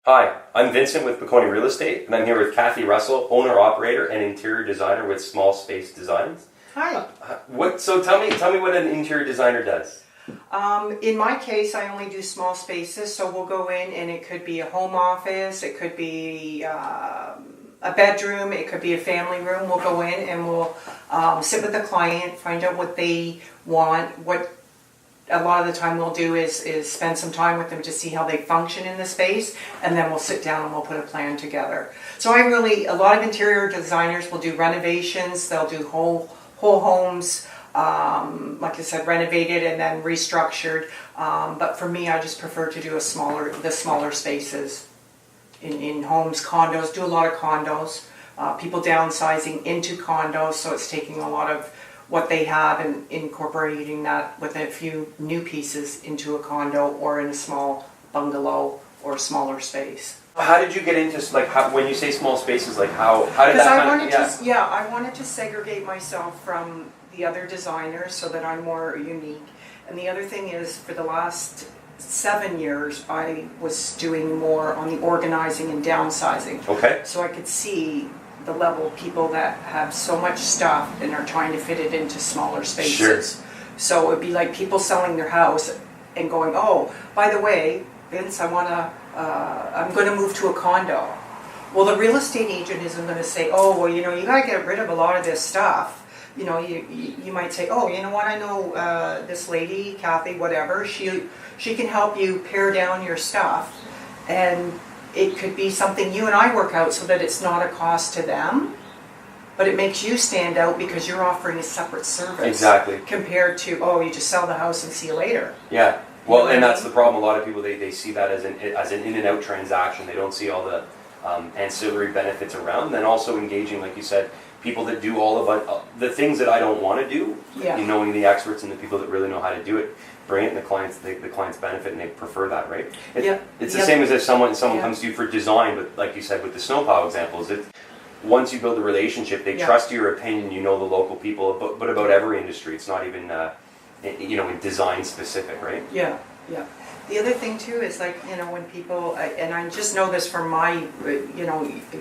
Hi, I'm Vincent with Bocconi Real Estate, and I'm here with Kathy Russell, owner-operator and interior designer with Small Space Designs. Hi. So tell me what an interior designer does. In my case, I only do small spaces, so we'll go in and it could be a home office, it could be a bedroom, it could be a family room. We'll go in and we'll sit with the client, find out what they want. What a lot of the time we'll do is spend some time with them to see how they function in the space, and then we'll sit down and we'll put a plan together. So a lot of interior designers will do renovations, they'll do whole homes, like I said, renovated and then restructured. But for me, I just prefer to do the smaller spaces in homes, condos. Do a lot of condos. People downsizing into condos, so it's taking a lot of what they have and incorporating that with a few new pieces into a condo or in a small bungalow or smaller space. How did you get into when you say small spaces? How did that I wanted to segregate myself from the other designers so that I'm more unique. And the other thing is, for the last 7 years, I was doing more on the organizing and downsizing. Okay. So I could see the level of people that have so much stuff and are trying to fit it into smaller spaces. Sure. So it'd be like people selling their house and going, "Oh, by the way, Vince, I'm going to move to a condo." Well, the real estate agent isn't going to say, "Oh, well, you got to get rid of a lot of this stuff." You might say, "Oh, you know what? I know this lady, Kathy, whatever. She can help you pare down your stuff, and it could be something you and I work out so that it's not a cost to them, but it makes you stand out because you're offering a separate service." Exactly. Compared to, "Oh, you just sell the house and see you later." Yeah. Well, and that's the problem. A lot of people, they see that as an in and out transaction. They don't see all the ancillary benefits around. Then also engaging, like you said, people that do all of the things that I don't want to do. Yeah. Knowing the experts and the people that really know how to do it, bring it, and the clients benefit, and they prefer that, right? It's the same as if someone comes to you for design, but like you said with the snowplow examples, once you build a relationship, they trust your opinion. You know the local people, but about every industry. It's not even in design specific, right? Yeah. The other thing too is when people, and I just know this from my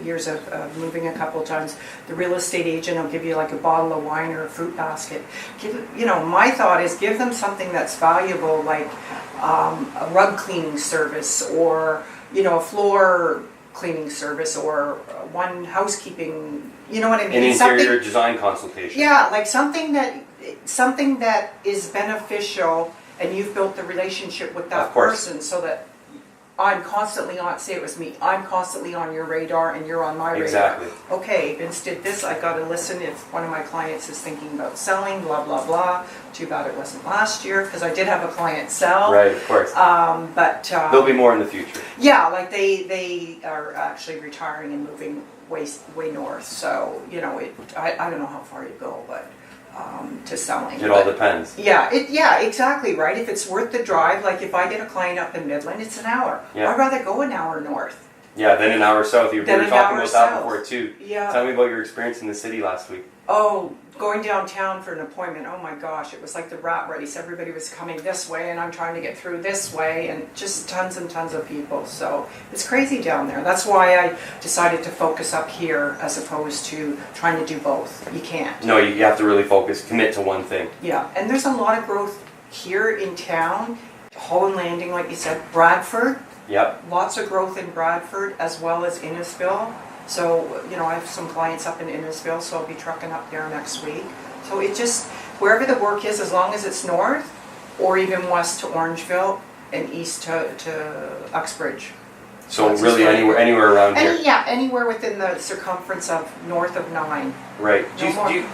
years of moving a couple of times, the real estate agent will give you like a bottle of wine or a fruit basket. My thought is give them something that's valuable, like a rug cleaning service, or a floor cleaning service, or one housekeeping. You know what I mean? An interior design consultation. Yeah, like something that is beneficial. And you've built the relationship with that person so that I'm constantly on, say it was me, I'm constantly on your radar and you're on my radar. Exactly. Okay, Vince did this, I got to listen if one of my clients is thinking about selling, blah, blah, blah. Too bad it wasn't last year, because I did have a client sell. Right, of course. But there'll be more in the future. Yeah, like they are actually retiring and moving way north. So, I don't know how far you go, but to selling. It all depends. Yeah, exactly, right? If it's worth the drive, like if I get a client up in Midland, it's an hour. Yeah. I'd rather go an hour north. Yeah, then an hour south. We were talking about that before too. Yeah. Tell me about your experience in the city last week. Oh, going downtown for an appointment, oh my gosh, it was like the rat race. Everybody was coming this way and I'm trying to get through this way, and just tons and tons of people. So it's crazy down there. That's why I decided to focus up here as opposed to trying to do both. You can't. No, you have to really focus, commit to one thing. Yeah, and there's a lot of growth here in town. Holland Landing, like you said, Bradford. Yep. Lots of growth in Bradford as well as Innisfil. So, I have some clients up in Innisfil, so I'll be trucking up there next week. So it just, wherever the work is, as long as it's north or even west to Orangeville and east to Uxbridge. So really anywhere around here? Yeah, anywhere within the circumference of north of 9. Right.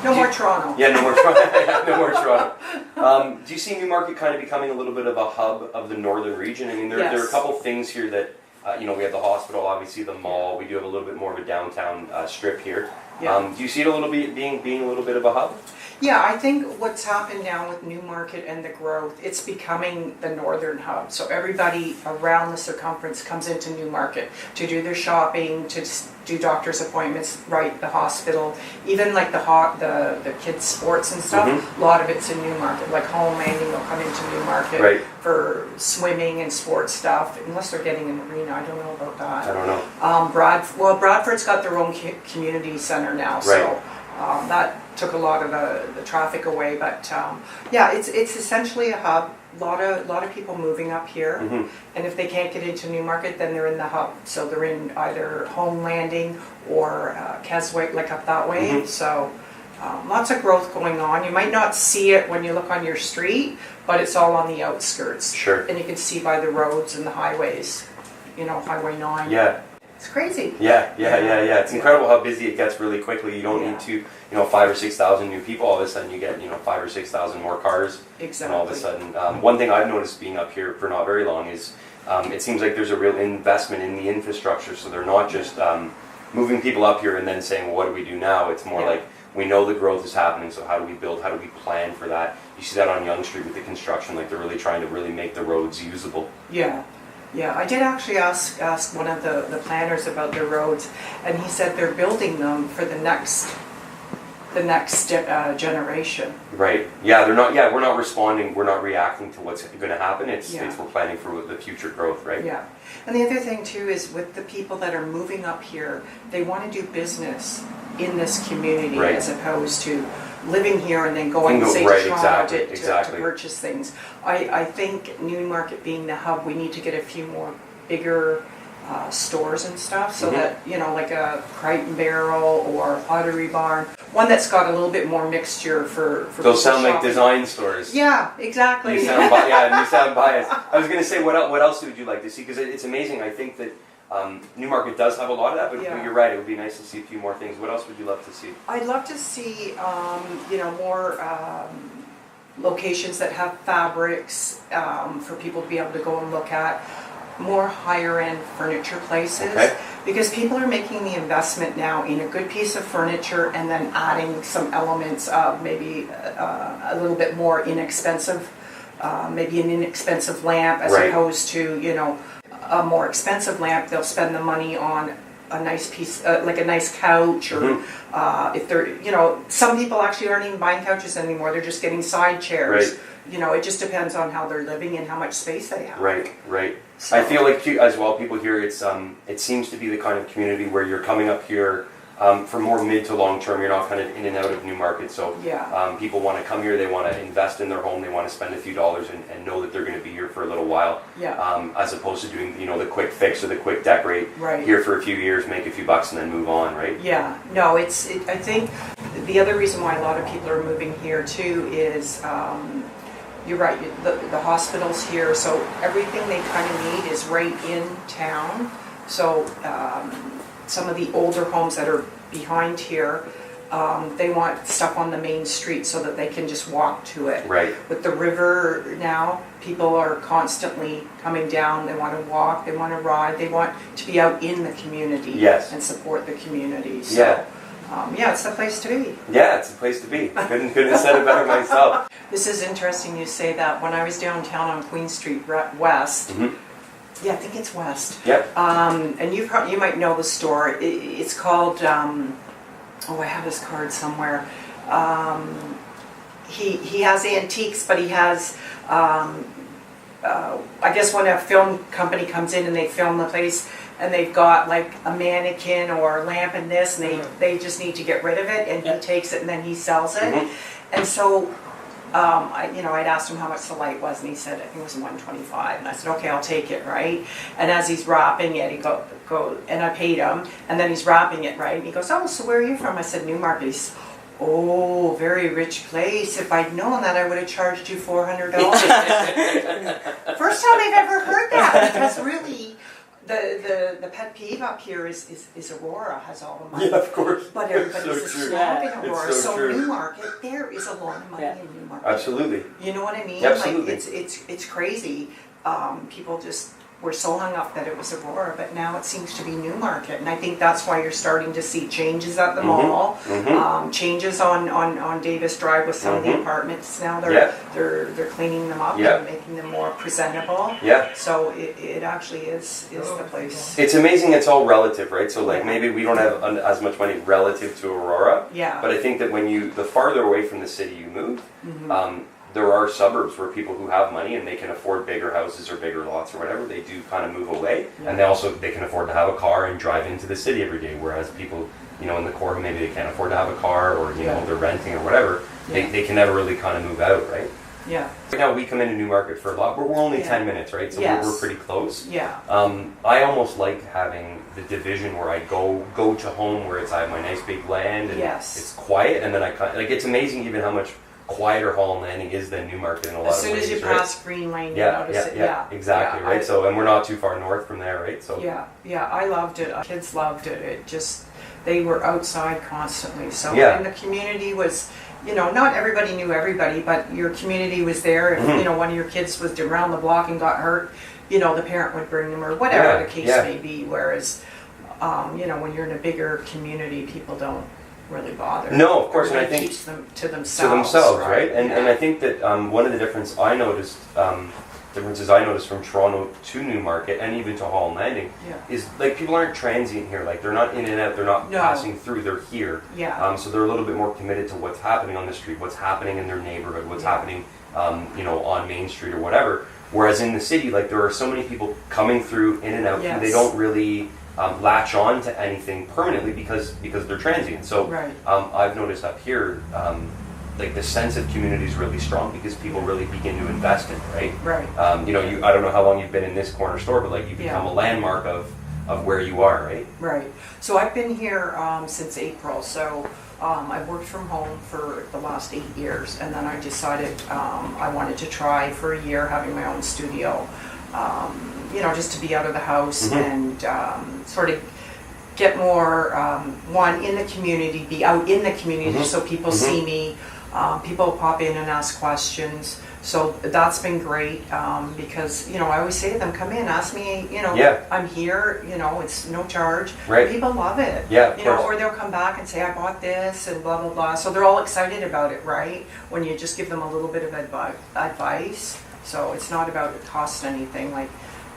No more Toronto. Yeah, no more Toronto. No more Toronto. Do you see Newmarket kind of becoming a little bit of a hub of the northern region? I mean, there are a couple things here that, we have the hospital, obviously the mall. We do have a little bit more of a downtown strip here. Yeah. Do you see it a little bit being a little bit of a hub? Yeah, I think what's happened now with Newmarket and the growth, it's becoming the northern hub. So everybody around the circumference comes into Newmarket to do their shopping, to do doctor's appointments, right, the hospital, even like the kids' sports and stuff. A lot of it's in Newmarket. Like home landing will come into Newmarket for swimming and sports stuff, unless they're getting an arena. I don't know about that. I don't know. Bradford's got their own community center now, so that took a lot of the traffic away, but yeah, it's essentially a hub. A lot of people moving up here, and if they can't get into Newmarket, then they're in the hub. So they're in either Home Landing or Keswick, like up that way. So lots of growth going on. You might not see it when you look on your street, but it's all on the outskirts. Sure. And you can see by the roads and the highways. You know, Highway 9. Yeah. It's crazy. Yeah. It's incredible how busy it gets really quickly. You don't need to, 5,000 or 6,000 new people. All of a sudden you get, 5,000 or 6,000 more cars. Exactly. And all of a sudden, one thing I've noticed being up here for not very long is it seems like there's a real investment in the infrastructure. So they're not just moving people up here and then saying, well, what do we do now? It's more like, we know the growth is happening, so how do we build, how do we plan for that? You see that on Yonge Street with the construction, like they're really trying to really make the roads usable. Yeah. Yeah, I did actually ask one of the planners about their roads, and he said they're building them for the next generation. Right. Yeah, they're not. Yeah, we're not responding. We're not reacting to what's going to happen. It's we're planning for the future growth, right? Yeah. And the other thing too is with the people that are moving up here, they want to do business in this community as opposed to living here and then going say to Toronto to purchase things. I think Newmarket being the hub, we need to get a few more bigger stores and stuff so that, like a Crate and Barrel or Pottery Barn, one that's got a little bit more mixture for those sound shopping. like design stores. Yeah, exactly. You sound biased. I was going to say, what else would you like to see? Because it's amazing. I think that Newmarket does have a lot of that, but you're right. It would be nice to see a few more things. What else would you love to see? I'd love to see, more locations that have fabrics for people to be able to go and look at. More higher end furniture places because people are making the investment now in a good piece of furniture and then adding some elements of maybe a little bit more inexpensive, maybe an inexpensive lamp as opposed to a more expensive lamp. They'll spend the money on a nice piece, like a nice couch, or if they're, some people actually aren't even buying couches anymore. They're just getting side chairs. Right. It just depends on how they're living and how much space they have. Right. So. I feel like as well, people here, it seems to be the kind of community where you're coming up here for more mid to long term. You're not kind of in and out of Newmarket. So people want to come here. They want to invest in their home. They want to spend a few dollars and know that they're going to be here for a little while. As opposed to doing the quick fix or the quick decorate. Here for a few years, make a few bucks, and then move on. Right. Yeah. No. I think the other reason why a lot of people are moving here too is. You're right, the hospital's here, so everything they kind of need is right in town. So some of the older homes that are behind here, they want stuff on the main street so that they can just walk to it. Right. With the river now, people are constantly coming down. They want to walk, they want to ride, they want to be out in the community and support the community. So, it's the place to be. Yeah, it's the place to be. Couldn't have said it better myself. This is interesting you say that. When I was downtown on Queen Street West, I think it's West. Yep. And you might know the store. It's called, I have his card somewhere. He has antiques, but he has, I guess when a film company comes in and they film the place, and they've got like a mannequin or a lamp and this, and they just need to get rid of it, and he takes it and then he sells it. And so, I'd asked him how much the light was, and he said, I think it was $125, and I said, okay, I'll take it, right? And as he's wrapping it, he go, and I paid him, and then he's wrapping it, right? And he goes, oh, so where are you from? I said, Newmarket. He said, oh, very rich place. If I'd known that, I would have charged you $400. First time I've ever heard that, because really, the pet peeve up here is Aurora has all the money. Yeah, of course. But everybody's a snob in Aurora. So Newmarket, there is a lot of money in Newmarket. Absolutely. You know what I mean? Absolutely. Like it's crazy. People just were so hung up that it was Aurora, but now it seems to be Newmarket, and I think that's why you're starting to see changes at the mall, changes on Davis Drive with some of the apartments. Now they're cleaning them up and making them more presentable. Yeah. So it actually is the place. It's amazing. It's all relative, right? So like maybe we don't have as much money relative to Aurora. Yeah. But I think that the farther away from the city you move, there are suburbs where people who have money and they can afford bigger houses or bigger lots or whatever, they do kind of move away. And they can afford to have a car and drive into the city every day. Whereas people, in the core, maybe they can't afford to have a car, or they're renting or whatever. They can never really kind of move out, right? Yeah. Right now we come into Newmarket for a lot. We're only 10 minutes, right? So we're pretty close. Yeah. I almost like having the division where I go to home, where I have my nice big land and it's quiet, and then it's amazing even how much quieter Hall Landing is than Newmarket in a lot of ways. As soon as you pass Green Lane, you notice it. Exactly, right? So, and we're not too far north from there, right? So I loved it. Kids loved it. They were outside constantly. So, and the community was, not everybody knew everybody, but your community was there. If, one of your kids was around the block and got hurt, the parent would bring them, or whatever the case may be. Whereas, when you're in a bigger community, people don't really bother. No, of course, Everybody and I think keeps them to themselves, right? And I think that one of the differences I noticed from Toronto to Newmarket and even to Hall Landing is like people aren't transient here. Like they're not in and out. They're not passing through. They're here. Yeah. So they're a little bit more committed to what's happening on the street, what's happening in their neighborhood, what's happening, on Main Street or whatever. Whereas in the city, like there are so many people coming through in and out, and they don't really latch on to anything permanently because they're transient. So I've noticed up here, like the sense of community is really strong because people really begin to invest in it, right? Right. I don't know how long you've been in this corner store, but like you become a landmark of where you are, right? Right. So I've been here since April. So I've worked from home for the last 8 years, and then I decided I wanted to try for a year having my own studio. Just to be out of the house and sort of get more, one, in the community, be out in the community so people see me. People pop in and ask questions. So that's been great because, I always say to them, come in, ask me, I'm here, it's no charge. Right. People love it. Yeah, or they'll come back and say, I bought this and blah, blah, blah. So they're all excited about it, right? When you just give them a little bit of advice. So it's not about it costs anything. Like,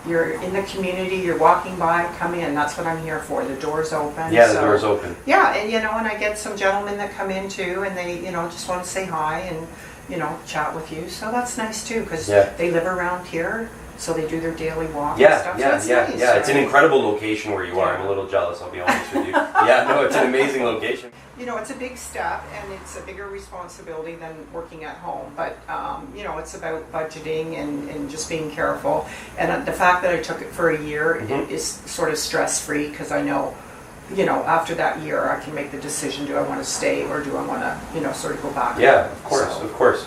you're in the community, you're walking by, come in. That's what I'm here for. The door's open. Yeah, the door's open. Yeah, and and I get some gentlemen that come in too, and they, just want to say hi and, chat with you. So that's nice too, because they live around here, so they do their daily walk and stuff. Nice, yeah. It's an incredible location where you are. I'm a little jealous, I'll be honest with you. It's an amazing location. It's a big step, and it's a bigger responsibility than working at home. But, it's about budgeting and just being careful. And the fact that I took it for a year is sort of stress-free, because I know, after that year, I can make the decision, do I want to stay or do I want to, sort of go back? Yeah, of course.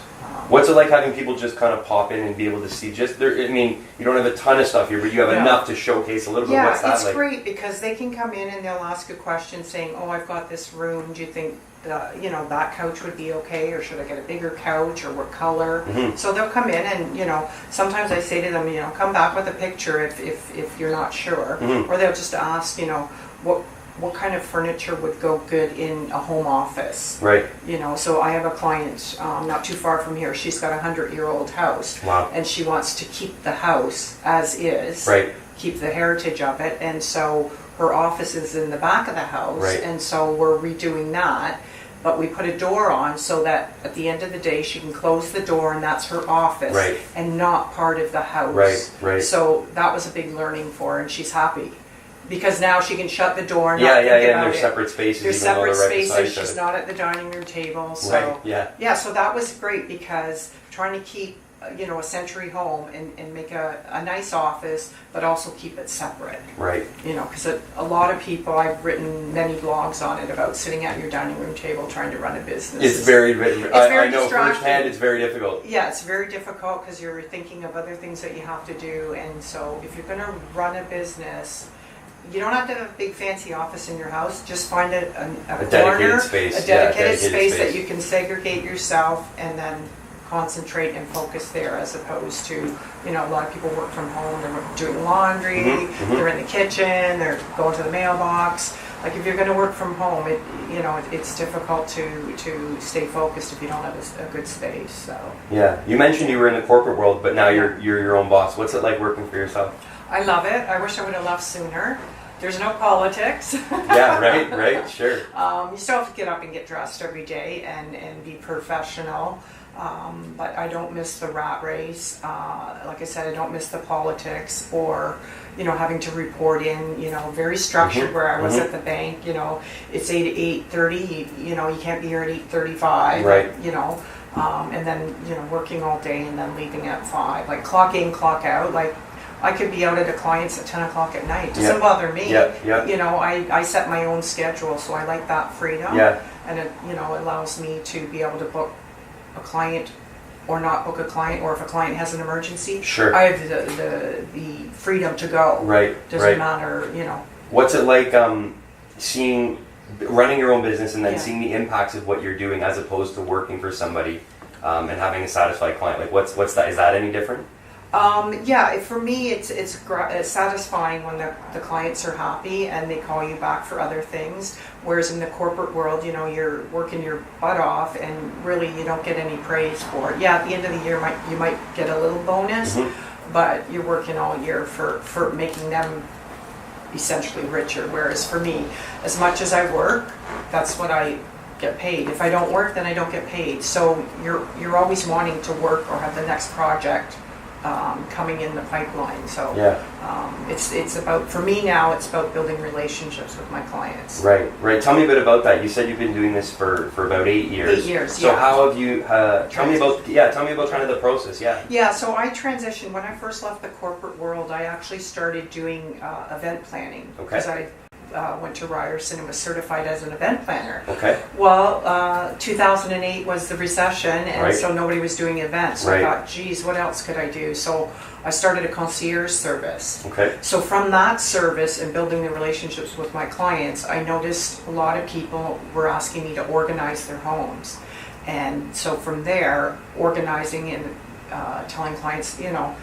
What's it like having people just kind of pop in and be able to see you don't have a ton of stuff here, but you have enough to showcase a little bit. What's that like? Yeah, it's great because they can come in and they'll ask a question saying, oh, I've got this room, do you think that couch would be okay, or should I get a bigger couch, or what color? So they'll come in and, sometimes I say to them, come back with a picture if you're not sure, or they'll just ask, what kind of furniture would go good in a home office? Right. So I have a client not too far from here. She's got a 100-year-old house. Wow. And she wants to keep the house as is. Right. Keep the heritage of it. And so her office is in the back of the house. Right. And so we're redoing that. But we put a door on so that at the end of the day she can close the door and that's her office. Right. And not part of the house. Right. So that was a big learning for her, and she's happy. Because now she can shut the door and and there's separate spaces. There's separate spaces. She's not at the dining room table. So so that was great because trying to keep a century home and make a nice office, but also keep it separate. Right. Because a lot of people, I've written many blogs on it about sitting at your dining room table trying to run a business. It's very I know distracting. firsthand it's very difficult. Yeah, it's very difficult because you're thinking of other things that you have to do, and so if you're going to run a business, you don't have to have a big fancy office in your house. Just find a corner, dedicated space. A dedicated space that you can segregate yourself, and then concentrate and focus there, as opposed to, you know, a lot of people work from home, they're doing laundry, they're in the kitchen, they're going to the mailbox. Like if you're going to work from home, it's difficult to stay focused if you don't have a good space. So yeah, you mentioned you were in the corporate world, but now you're your own boss. What's it like working for yourself? I love it. I wish I would have left sooner. There's no politics. Yeah, right, sure. You still have to get up and get dressed every day and be professional. But I don't miss the rat race. Like I said, I don't miss the politics or, you know, having to report in, you know, very structured where I was at the bank, you know, it's 8 to 8:30, you know, you can't be here at 8:35, right. You know, and then, you know, working all day and then leaving at 5, like clock in, clock out, like I could be out at a client's at 10 o'clock at night. It doesn't bother me. You know, I set my own schedule, so I like that freedom. Yeah. And it, you know, allows me to be able to book a client or not book a client, or if a client has an emergency, sure. I have the freedom to go. Right. Doesn't matter, you know. What's it like running your own business and then seeing the impacts of what you're doing as opposed to working for somebody and having a satisfied client? Like what's that? Is that any different? Yeah, for me, it's satisfying when the clients are happy and they call you back for other things. Whereas in the corporate world, you know, you're working your butt off and really you don't get any praise for it. Yeah, at the end of the year, you might get a little bonus, but you're working all year for making them essentially richer. Whereas for me, as much as I work, that's what I get paid. If I don't work, then I don't get paid. So you're always wanting to work or have the next project coming in the pipeline. So it's about, for me now, it's about building relationships with my clients. Right. Tell me a bit about that. You said you've been doing this for about 8 years. 8 years. So how have you? Tell me about kind of the process. Yeah. So I transitioned when I first left the corporate world. I actually started doing event planning because I went to Ryerson and was certified as an event planner. Okay. Well, 2008 was the recession, and so nobody was doing events. So I thought, geez, what else could I do? So I started a concierge service. Okay. So from that service and building the relationships with my clients, I noticed a lot of people were asking me to organize their homes. And so from there, organizing and telling clients, you know,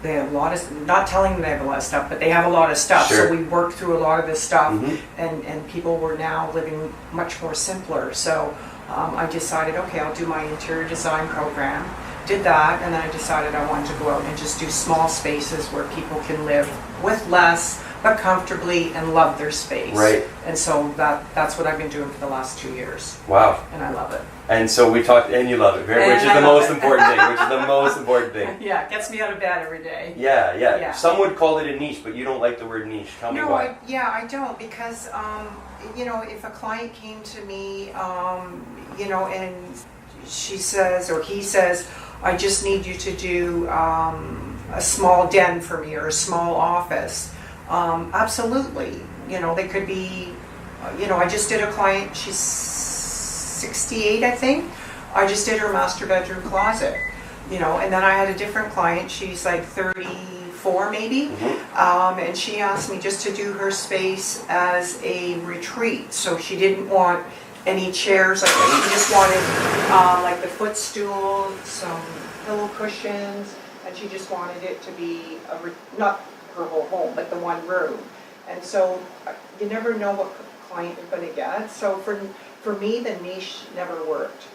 they have a lot of, not telling them they have a lot of stuff, but they have a lot of stuff. Sure. So we worked through a lot of this stuff, and people were now living much more simpler. So I decided, okay, I'll do my interior design program. Did that, and then I decided I wanted to go out and just do small spaces where people can live with less, but comfortably, and love their space. Right. And so that's what I've been doing for the last 2 years. Wow. And I love it. And so we talked, and you love it, which is the most important thing. Which is the most important thing. Yeah, it gets me out of bed every day. Yeah. Some would call it a niche, but you don't like the word niche. Tell me why. I don't, because you know, if a client came to me, you know, and she says or he says, I just need you to do a small den for me or a small office. Absolutely. You know, they could be, you know, I just did a client, she's 68, I think. I just did her master bedroom closet, you know, and then I had a different client, she's like 34 maybe, and she asked me just to do her space as a retreat. So she didn't want any chairs, like she just wanted like the footstool, some pillow cushions, and she just wanted it to be not her whole home, but the one room. And so you never know what client you're going to get. So for me, the niche never worked.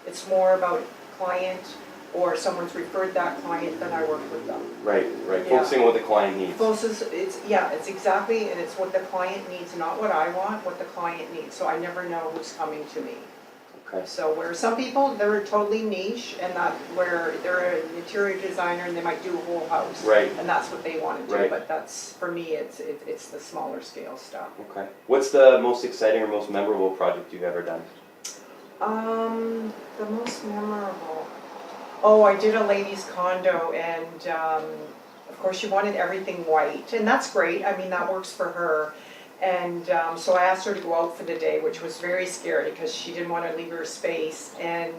It's more about client, or someone's referred that client, then I work with them. Right. Yeah. Focusing on what the client needs. It's exactly, and it's what the client needs, not what I want, what the client needs. So I never know who's coming to me. Okay. So where some people, they're totally niche, and that where they're an interior designer and they might do a whole house. Right. And that's what they want to do. Right. But that's, for me, it's the smaller scale stuff. Okay. What's the most exciting or most memorable project you've ever done? The most memorable. Oh, I did a lady's condo, and of course she wanted everything white, and that's great. I mean, that works for her. And so I asked her to go out for the day, which was very scary because she didn't want to leave her space. And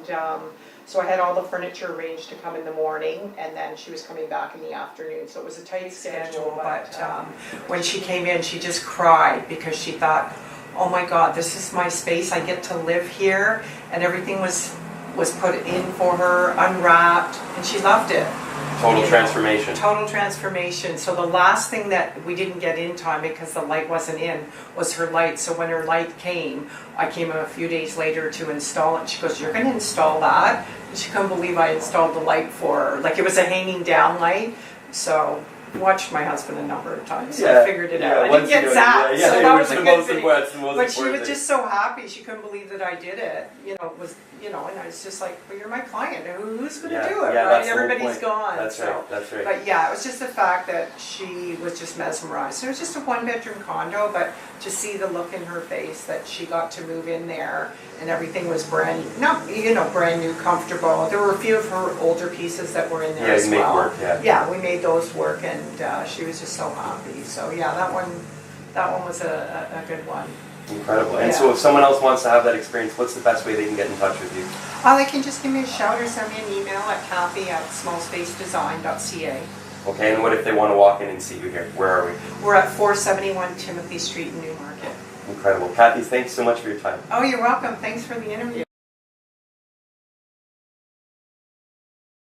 so I had all the furniture arranged to come in the morning, and then she was coming back in the afternoon. So it was a tight schedule, but when she came in, she just cried because she thought, oh my God, this is my space. I get to live here, and everything was was put in for her, unwrapped, and she loved it. Total transformation. Total transformation. So the last thing that we didn't get in time because the light wasn't in was her light. So when her light came, I came a few days later to install it. She goes, "You're going to install that?" And she couldn't believe I installed the light for her. Like, it was a hanging down light. So watched my husband a number of times, so I figured it out. I didn't get zapped, so that was a good thing. But she was just so happy; she couldn't believe that I did it. You know, it was, you know, and I was just like, "Well, you're my client. Who's going to do it? Right? Everybody's gone." That's right. That's right. But yeah, it was just the fact that she was just mesmerized. It was just a one-bedroom condo, but to see the look in her face that she got to move in there and everything was brand new, comfortable. There were a few of her older pieces that were in there as well. Work, yeah, we made those work, and she was just so happy. So yeah, that one was a good one. Incredible. And so if someone else wants to have that experience, what's the best way they can get in touch with you? They can just give me a shout or send me an email at Kathy@smallspacedesign.ca. Okay, and what if they want to walk in and see you here? Where are we? We're at 471 Timothy Street in Newmarket. Incredible. Kathy, thanks so much for your time. Oh, you're welcome. Thanks for the interview.